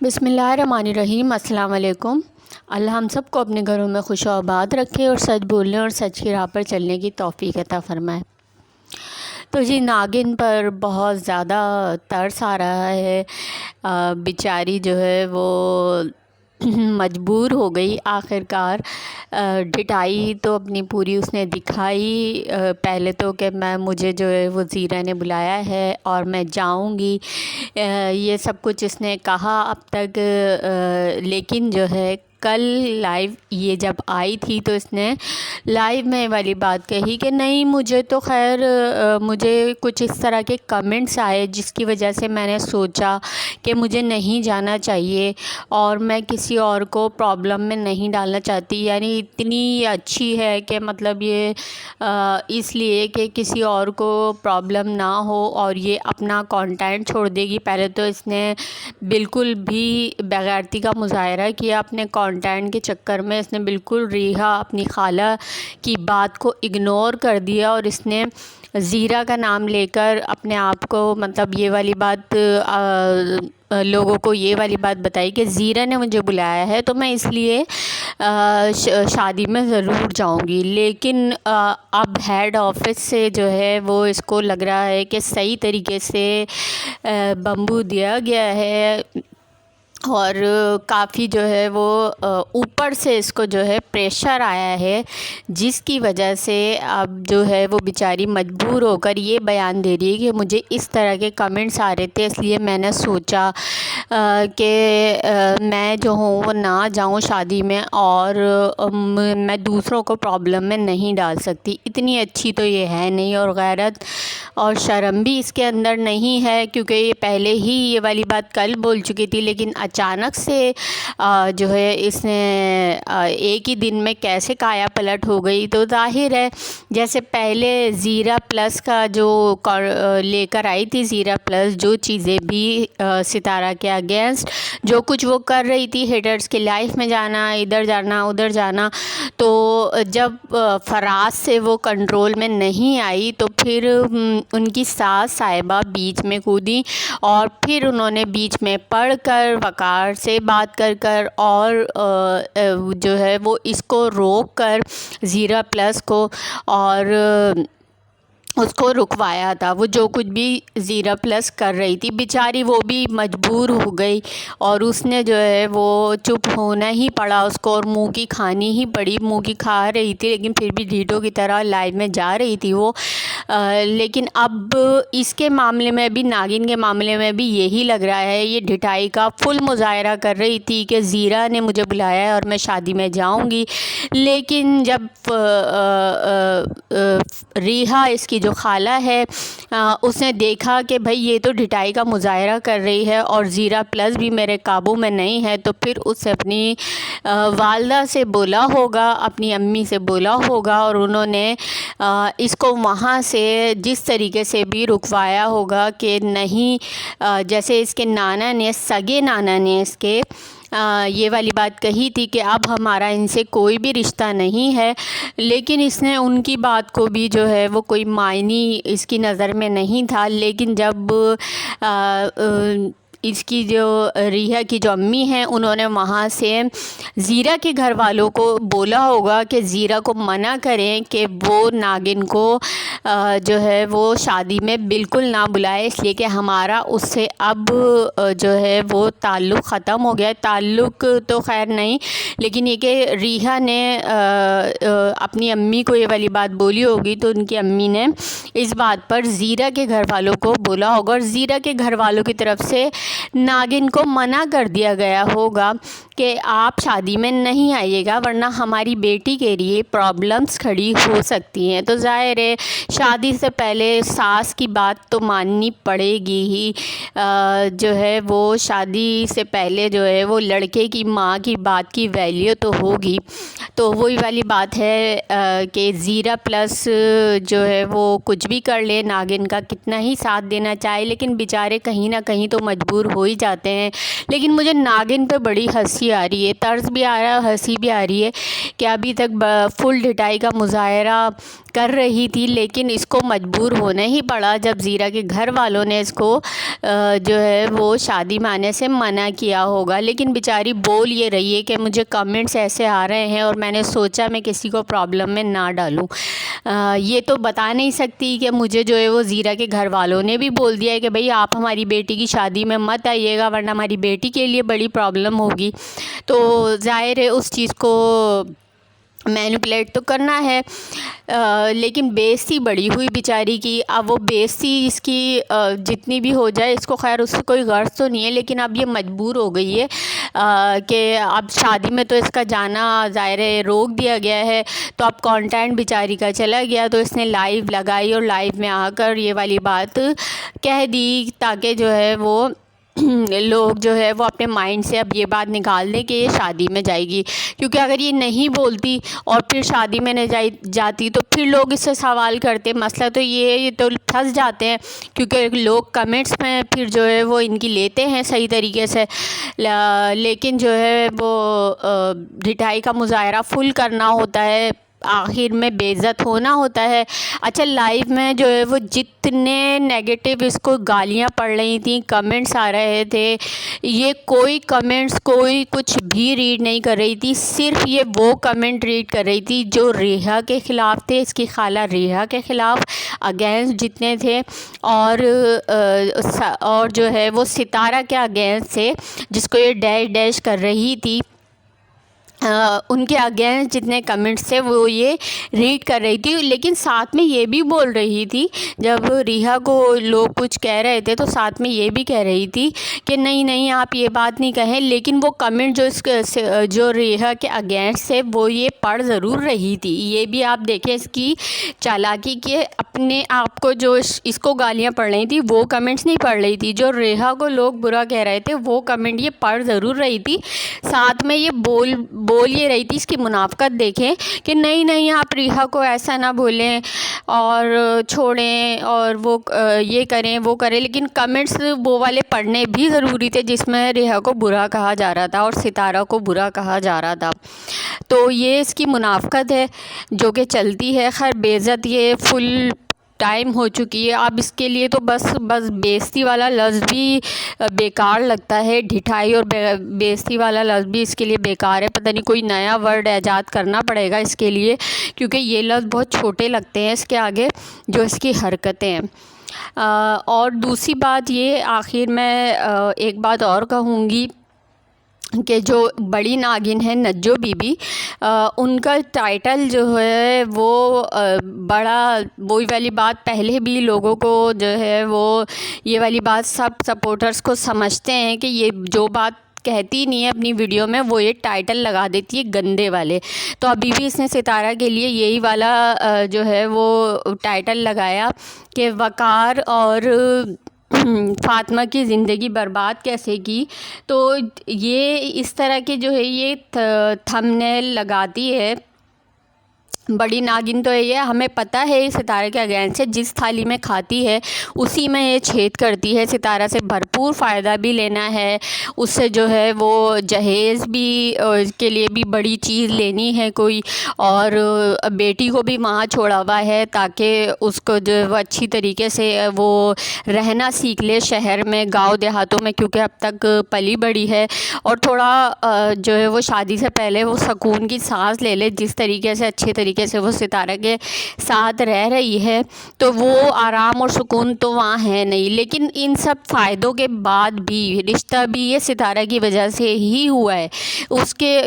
بسم اللہ الرحمن الرحیم۔ السلام علیکم۔ اللہ ہم سب کو اپنے گھروں میں خوش و آباد رکھے اور سچ بولنے اور سچ کی راہ پر چلنے کی توفیق عطا فرمائے۔ تو جی ناگن پر بہت زیادہ ترس آ رہا ہے۔ بیچاری جو ہے وہ مجبور ہو گئی آخر کار۔ ڈٹائی تو اپنی پوری اس نے دکھائی، پہلے تو کہ مجھے جو ہے وہ زیرا نے بلایا ہے اور میں جاؤں گی، یہ سب کچھ اس نے کہا اب تک۔ لیکن جو ہے کل لائیو یہ جب آئی تھی تو اس نے لائیو میں والی بات کہی کہ نہیں، مجھے تو خیر مجھے کچھ اس طرح کے کمنٹس آئے جس کی وجہ سے میں نے سوچا کہ مجھے نہیں جانا چاہیے اور میں کسی اور کو پرابلم میں نہیں ڈالنا چاہتی، یعنی اتنی اچھی ہے کہ مطلب یہ اس لیے کہ کسی اور کو پرابلم نہ ہو اور یہ اپنا کانٹینٹ چھوڑ دے گی۔ پہلے تو اس نے بالکل بھی بےغیرتی کا مظاہرہ کیا اپنے کانٹینٹ کے چکر میں۔ اس نے بالکل ریحا اپنی خالہ کی بات کو اگنور کر دیا اور اس نے زیرا کا نام لے کر اپنے آپ کو مطلب یہ والی بات لوگوں کو یہ والی بات بتائی کہ زیرا نے مجھے بلایا ہے تو میں اس لیے شادی میں ضرور جاؤں گی۔ لیکن اب ہیڈ آفس سے جو ہے وہ اس کو لگ رہا ہے کہ صحیح طریقے سے بمبو دیا گیا ہے اور کافی جو ہے وہ اوپر سے اس کو جو ہے پریشر آیا ہے، جس کی وجہ سے اب جو ہے وہ بیچاری مجبور ہو کر یہ بیان دے رہی ہے کہ مجھے اس طرح کے کمنٹس آ رہے تھے، اس لیے میں نے سوچا کہ میں جو ہوں وہ نہ جاؤں شادی میں اور میں دوسروں کو پرابلم میں نہیں ڈال سکتی۔ اتنی اچھی تو یہ ہے نہیں اور غیرت اور شرم بھی اس کے اندر نہیں ہے، کیونکہ یہ پہلے ہی یہ والی بات کل بول چکی تھی، لیکن اچانک سے جو ہے اس نے ایک ہی دن میں کیسے کایا پلٹ ہو گئی۔ تو ظاہر ہے جیسے پہلے زیرا پلس کا جو لے کر آئی تھی، زیرا پلس جو چیزیں بھی ستارہ کے اگینسٹ جو کچھ وہ کر رہی تھی، ہیٹرز کے لائف میں جانا، ادھر جانا ادھر جانا، تو جب فراز سے وہ کنٹرول میں نہیں آئی تو پھر ان کی ساس صاحبہ بیچ میں کودی اور پھر انہوں نے بیچ میں پڑھ کر وقار سے بات کر کر اور جو ہے وہ اس کو روک کر زیرا پلس کو اور اس کو رکوایا تھا۔ وہ جو کچھ بھی زیرا پلس کر رہی تھی بیچاری وہ بھی مجبور ہو گئی اور اس نے جو ہے وہ چپ ہونا ہی پڑا اس کو اور منہ کی کھانی ہی پڑی۔ منہ کی کھا رہی تھی لیکن پھر بھی ڈھیٹوں کی طرح لائیو میں جا رہی تھی وہ۔ لیکن اب اس کے معاملے میں بھی، ناگن کے معاملے میں بھی یہی لگ رہا ہے، یہ ڈھٹائی کا فل مظاہرہ کر رہی تھی کہ زیرا نے مجھے بلایا ہے اور میں شادی میں جاؤں گی۔ لیکن جب ریحا اس کی جو خالہ ہے اس نے دیکھا کہ بھئی یہ تو ڈھٹائی کا مظاہرہ کر رہی ہے اور زیرا پلس بھی میرے قابو میں نہیں ہے، تو پھر اس سے اپنی والدہ سے بولا ہوگا، اپنی امی سے بولا ہوگا اور انہوں نے اس کو وہاں سے جس طریقے سے بھی رکوایا ہوگا کہ نہیں، جیسے اس کے نانا نے، سگے نانا نے اس کے یہ والی بات کہی تھی کہ اب ہمارا ان سے کوئی بھی رشتہ نہیں ہے، لیکن اس نے ان کی بات کو بھی جو ہے وہ کوئی معنی اس کی نظر میں نہیں تھا۔ لیکن جب اس کی جو ریحا کی جو امی ہیں انہوں نے وہاں سے زیرا کے گھر والوں کو بولا ہوگا کہ زیرا کو منع کریں کہ وہ ناگن کو جو ہے وہ شادی میں بالکل نہ بلائے، اس لیے کہ ہمارا اس سے اب جو ہے وہ تعلق ختم ہو گیا ہے۔ تعلق تو خیر نہیں، لیکن یہ کہ ریحا نے اپنی امی کو یہ والی بات بولی ہوگی تو ان کی امی نے اس بات پر زیرا کے گھر والوں کو بولا ہوگا اور زیرا کے گھر والوں کی طرف سے ناگن کو منع کر دیا گیا ہوگا کہ آپ شادی میں نہیں آئیے گا ورنہ ہماری بیٹی کے لیے پرابلمس کھڑی ہو سکتی ہیں۔ تو ظاہر ہے شادی سے پہلے ساس کی بات تو ماننی پڑے گی ہی، جو ہے وہ شادی سے پہلے جو ہے وہ لڑکے کی ماں کی بات کی ویلیو تو ہوگی۔ تو وہی والی بات ہے کہ زیرا پلس جو ہے وہ کچھ بھی کر لے، ناگن کا کتنا ہی ساتھ دینا چاہے، لیکن بیچارے کہیں نہ کہیں تو مجبور مجبور ہو ہی جاتے ہیں. لیکن مجھے ناگن پہ بڑی ہنسی آ رہی ہے, طرز بھی آ رہا ہے, ہنسی بھی آ رہی ہے کہ ابھی تک فل ڈٹائی کا مظاہرہ کر رہی تھی, لیکن اس کو مجبور ہونا ہی پڑا جب زیرہ کے گھر والوں نے اس کو جو ہے وہ شادی میں آنے سے منع کیا ہوگا. لیکن بیچاری بول یہ رہی ہے کہ مجھے کمنٹس ایسے آ رہے ہیں اور میں نے سوچا میں کسی کو پرابلم میں نہ ڈالوں. یہ تو بتا نہیں سکتی کہ مجھے جو ہے وہ زیرہ کے گھر والوں نے بھی بول دیا ہے کہ بھئی آپ ہماری بیٹی کی شادی میں مت آئیے گا ورنہ ہماری بیٹی کے لیے بڑی پرابلم ہوگی. تو ظاہر ہے اس چیز کو مینیپولیٹ تو کرنا ہے, لیکن بےعزتی بڑی ہوئی بیچاری کی. اب وہ بےعزتی اس کی جتنی بھی ہو جائے, اس کو خیر اس سے کوئی غرض تو نہیں ہے, لیکن اب یہ مجبور ہو گئی ہے کہ اب شادی میں تو اس کا جانا ظاہر ہے روک دیا گیا ہے, تو اب کانٹینٹ بیچاری کا چلا گیا. تو اس نے لائیو لگائی اور لائیو میں آ کر یہ والی بات کہہ دی تاکہ جو ہے وہ لوگ جو ہے وہ اپنے مائنڈ سے اب یہ بات نکال دیں کہ یہ شادی میں جائے گی. کیونکہ اگر یہ نہیں بولتی اور پھر شادی میں نہیں جاتی تو پھر لوگ اس سے سوال کرتے. مسئلہ تو یہ تو پھنس جاتے ہیں کیونکہ لوگ کمنٹس میں پھر جو ہے وہ ان کی لیتے ہیں صحیح طریقے سے, لیکن جو ہے وہ ڈٹائی کا مظاہرہ فل کرنا ہوتا ہے, آخر میں بے عزت ہونا ہوتا ہے. اچھا لائیو میں جو ہے وہ جتنے نیگیٹو اس کو گالیاں پڑ رہی تھیں, کمنٹس آ رہے تھے, یہ کوئی کمنٹس کوئی کچھ بھی ریڈ نہیں کر رہی تھی. صرف یہ وہ کمنٹ ریڈ کر رہی تھی جو ریحا کے خلاف تھے, اس کی خالہ ریحا کے خلاف اگینسٹ جتنے تھے, اور جو ہے وہ ستارہ کے اگینسٹ تھے جس کو یہ ڈیش ڈیش کر رہی تھی. ان کے اگینسٹ جتنے کمنٹس تھے وہ یہ ریڈ کر رہی تھی. لیکن ساتھ میں یہ بھی بول رہی تھی, جب ریحا کو لوگ کچھ کہہ رہے تھے تو ساتھ میں یہ بھی کہہ رہی تھی کہ نہیں آپ یہ بات نہیں کہیں. لیکن وہ کمنٹ جو ریحا کے اگینسٹ تھے وہ یہ پڑھ ضرور رہی تھی. یہ بھی آپ دیکھیں اس کی چالاکی کہ اپنے آپ کو جو اس کو گالیاں پڑھ رہی تھی وہ کمنٹس نہیں پڑھ رہی تھی, جو ریحا کو لوگ برا کہہ رہے تھے وہ کمنٹ یہ پڑھ ضرور رہی تھی. ساتھ میں یہ بول یہ رہی تھی. اس کی منافقت دیکھیں کہ نہیں آپ ریحا کو ایسا نہ بولیں اور چھوڑیں اور وہ یہ کریں وہ کریں, لیکن کمنٹس وہ والے پڑھنے بھی ضروری تھے جس میں ریحا کو برا کہا جا رہا تھا اور ستارہ کو برا کہا جا رہا تھا. تو یہ اس کی منافقت ہے جو کہ چلتی ہے. خیر بے عزت یہ فل ٹائم ہو چکی ہے. اب اس کے لیے تو بس بےعزتی والا لفظ بھی بیکار لگتا ہے, ڈھٹائی اور بےعزتی والا لفظ بھی اس کے لیے بیکار ہے. پتہ نہیں کوئی نیا ورڈ ایجاد کرنا پڑے گا اس کے لیے, کیونکہ یہ لفظ بہت چھوٹے لگتے ہیں اس کے آگے جو اس کی حرکتیں ہیں. اور دوسری بات یہ آخر میں ایک بات اور کہوں گی کہ جو بڑی ناگن ہے نجو بی بی, ان کا ٹائٹل جو ہے وہ بڑا وہی والی بات پہلے بھی لوگوں کو جو ہے وہ یہ والی بات سب سپورٹرز کو سمجھتے ہیں کہ یہ جو بات کہتی نہیں ہے اپنی ویڈیو میں وہ یہ ٹائٹل لگا دیتی ہے گندے والے. تو ابھی بھی اس نے ستارہ کے لیے یہی والا جو ہے وہ ٹائٹل لگایا کہ وقار اور فاطمہ کی زندگی برباد کیسے کی. تو یہ اس طرح کے جو ہے یہ تھمبنیل لگاتی ہے بڑی ناگن. تو یہ ہمیں پتہ ہے ستارہ کے اگینسٹ سے جس تھالی میں کھاتی ہے اسی میں یہ چھید کرتی ہے. ستارہ سے بھرپور فائدہ بھی لینا ہے, اس سے جو ہے وہ جہیز بھی کے لیے بھی بڑی چیز لینی ہے کوئی, اور بیٹی کو بھی وہاں چھوڑا ہوا ہے تاکہ اس کو جو وہ اچھی طریقے سے وہ رہنا سیکھ لے شہر میں, گاؤں دیہاتوں میں, کیونکہ اب تک پلی بڑی ہے, اور تھوڑا جو ہے وہ شادی سے پہلے وہ سکون کی سانس لے لے. جس طریقے سے اچھے طریقے سے وہ ستارہ کے ساتھ رہ رہی ہے تو وہ آرام اور سکون تو وہاں ہے نہیں. لیکن ان سب فائدوں کے بعد بھی رشتہ بھی یہ ستارہ کی وجہ سے ہی ہوا ہے. اس کے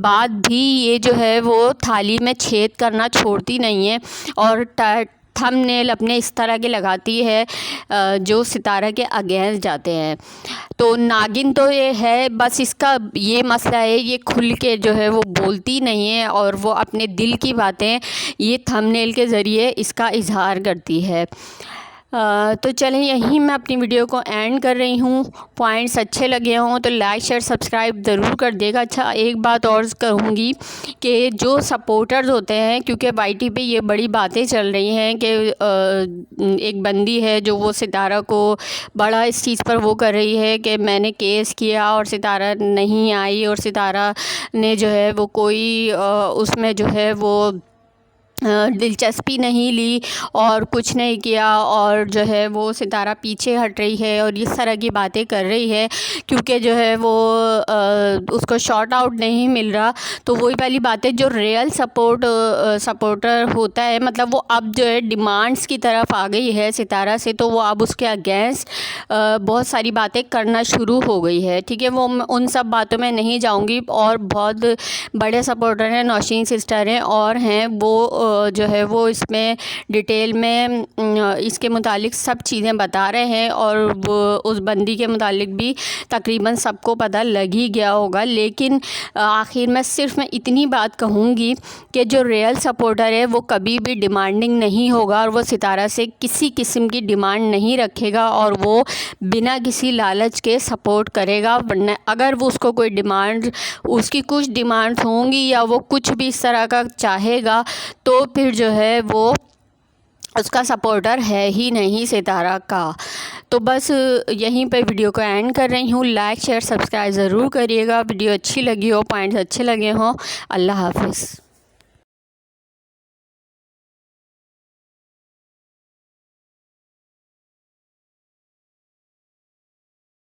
بعد بھی یہ جو ہے وہ تھالی میں چھید کرنا چھوڑتی نہیں ہے اور تھمبنیل اپنے اس طرح کے لگاتی ہے جو ستارہ کے اگینسٹ جاتے ہیں. تو ناگن تو یہ ہے, بس اس کا یہ مسئلہ ہے یہ کھل کے جو ہے وہ بولتی نہیں ہے اور وہ اپنے دل کی باتیں یہ تھمبنیل کے ذریعے اس کا اظہار کرتی ہے. تو چلیں یہیں میں اپنی ویڈیو کو اینڈ کر رہی ہوں. پوائنٹس اچھے لگے ہوں تو لائک شیئر سبسکرائب ضرور کر دے گا. اچھا ایک بات اور کہوں گی کہ جو سپورٹرز ہوتے ہیں، کیونکہ وائی ٹی پہ یہ بڑی باتیں چل رہی ہیں کہ ایک بندی ہے جو وہ ستارہ کو بڑا اس چیز پر وہ کر رہی ہے کہ میں نے کیس کیا اور ستارہ نہیں آئی، اور ستارہ نے جو ہے وہ کوئی اس میں جو ہے وہ دلچسپی نہیں لی اور کچھ نہیں کیا، اور جو ہے وہ ستارہ پیچھے ہٹ رہی ہے اور اس طرح کی باتیں کر رہی ہے کیونکہ جو ہے وہ اس کو شارٹ آؤٹ نہیں مل رہا. تو وہی پہلی بات ہے، جو ریئل سپورٹر ہوتا ہے، مطلب وہ اب جو ہے ڈیمانڈس کی طرف آ گئی ہے ستارہ سے، تو وہ اب اس کے اگینسٹ بہت ساری باتیں کرنا شروع ہو گئی ہے. ٹھیک ہے، وہ ان سب باتوں میں نہیں جاؤں گی. اور بہت بڑے سپورٹر ہیں، نوشین سسٹر ہیں اور ہیں، وہ جو ہے وہ اس میں ڈیٹیل میں اس کے متعلق سب چیزیں بتا رہے ہیں، اور وہ اس بندی کے متعلق بھی تقریباً سب کو پتہ لگ ہی گیا ہوگا. لیکن آخر میں صرف میں اتنی بات کہوں گی کہ جو ریئل سپورٹر ہے وہ کبھی بھی ڈیمانڈنگ نہیں ہوگا، اور وہ ستارہ سے کسی قسم کی ڈیمانڈ نہیں رکھے گا، اور وہ بنا کسی لالچ کے سپورٹ کرے گا. ورنہ اگر وہ اس کو کوئی ڈیمانڈ، اس کی کچھ ڈیمانڈ ہوں گی یا وہ کچھ بھی اس طرح کا چاہے گا، تو پھر جو ہے وہ اس کا سپورٹر ہے ہی نہیں ستارہ کا. تو بس یہیں پہ ویڈیو کو اینڈ کر رہی ہوں. لائک شیئر سبسکرائب ضرور کریے گا. ویڈیو اچھی لگی ہو، پوائنٹس اچھے لگے ہوں. اللہ حافظ.